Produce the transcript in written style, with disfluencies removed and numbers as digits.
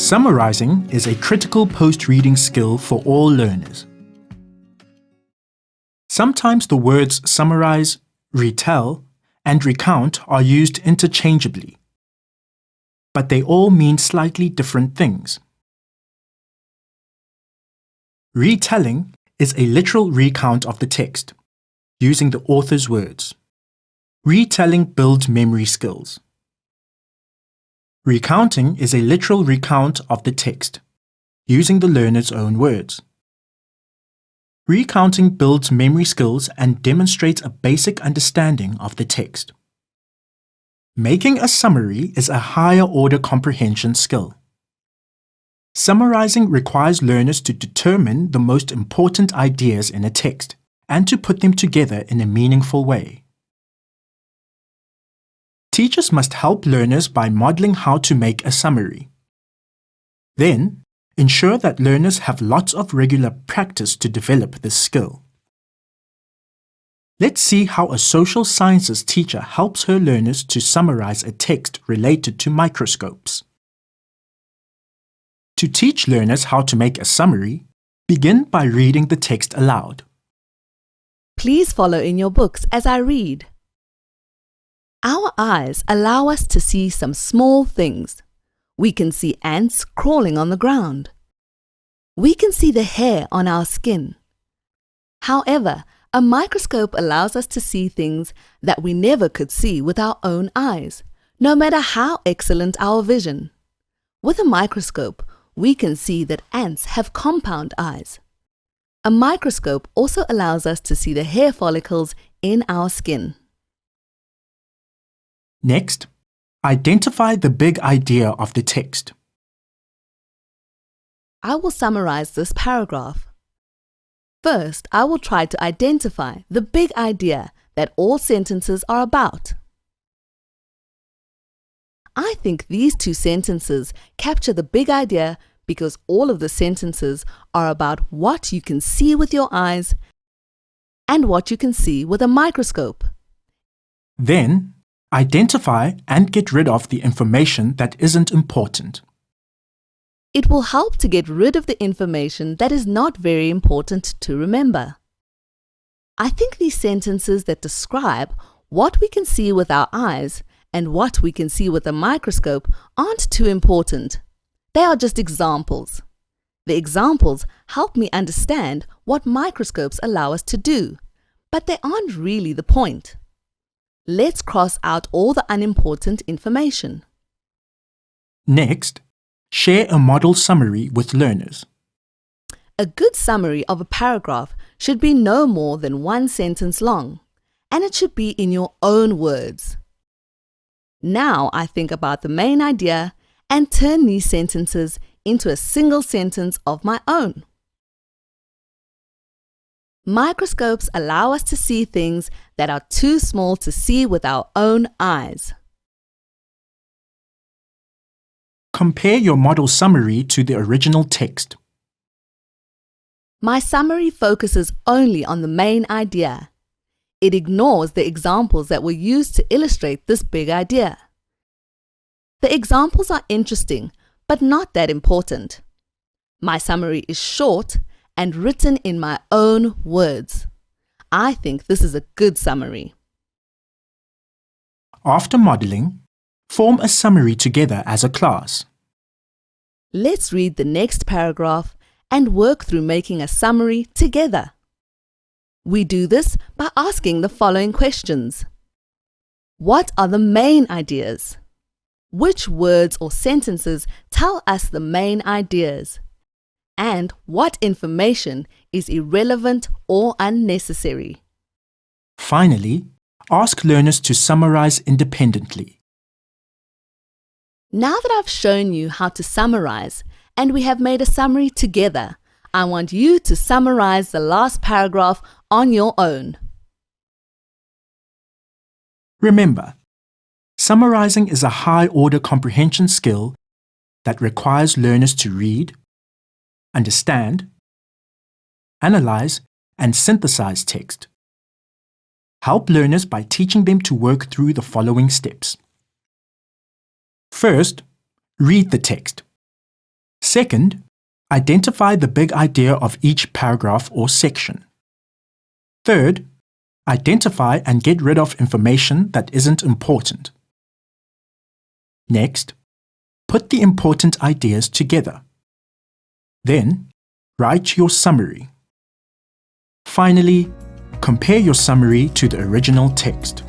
Summarizing is a critical post-reading skill for all learners. Sometimes the words summarize, retell, and recount are used interchangeably, but they all mean slightly different things. Retelling is a literal recount of the text, using the author's words. Retelling builds memory skills. Recounting is a literal recount of the text, using the learner's own words. Recounting builds memory skills and demonstrates a basic understanding of the text. Making a summary is a higher-order comprehension skill. Summarizing requires learners to determine the most important ideas in a text and to put them together in a meaningful way. Teachers must help learners by modeling how to make a summary. Then, ensure that learners have lots of regular practice to develop this skill. Let's see how a social sciences teacher helps her learners to summarize a text related to microscopes. To teach learners how to make a summary, begin by reading the text aloud. Please follow in your books as I read. Our eyes allow us to see some small things. We can see ants crawling on the ground. We can see the hair on our skin. However, a microscope allows us to see things that we never could see with our own eyes, no matter how excellent our vision. With a microscope, we can see that ants have compound eyes. A microscope also allows us to see the hair follicles in our skin. Next, identify the big idea of the text. I will summarize this paragraph. First, I will try to identify the big idea that all sentences are about. I think these two sentences capture the big idea because all of the sentences are about what you can see with your eyes and what you can see with a microscope. Then, identify and get rid of the information that isn't important. It will help to get rid of the information that is not very important to remember. I think these sentences that describe what we can see with our eyes and what we can see with a microscope aren't too important. They are just examples. The examples help me understand what microscopes allow us to do, but they aren't really the point. Let's cross out all the unimportant information. Next, share a model summary with learners. A good summary of a paragraph should be no more than one sentence long, and it should be in your own words. Now I think about the main idea and turn these sentences into a single sentence of my own. Microscopes allow us to see things that are too small to see with our own eyes. Compare your model summary to the original text. My summary focuses only on the main idea. It ignores the examples that were used to illustrate this big idea. The examples are interesting, but not that important. My summary is short and written in my own words. I think this is a good summary. After modeling, form a summary together as a class. Let's read the next paragraph and work through making a summary together. We do this by asking the following questions. What are the main ideas? Which words or sentences tell us the main ideas? And what information is irrelevant or unnecessary? Finally, ask learners to summarize independently. Now that I've shown you how to summarize and we have made a summary together, I want you to summarize the last paragraph on your own. Remember, summarizing is a high-order comprehension skill that requires learners to read, understand, analyze, and synthesize text. Help learners by teaching them to work through the following steps. First, read the text. Second, identify the big idea of each paragraph or section. Third, identify and get rid of information that isn't important. Next, put the important ideas together. Then, write your summary. Finally, compare your summary to the original text.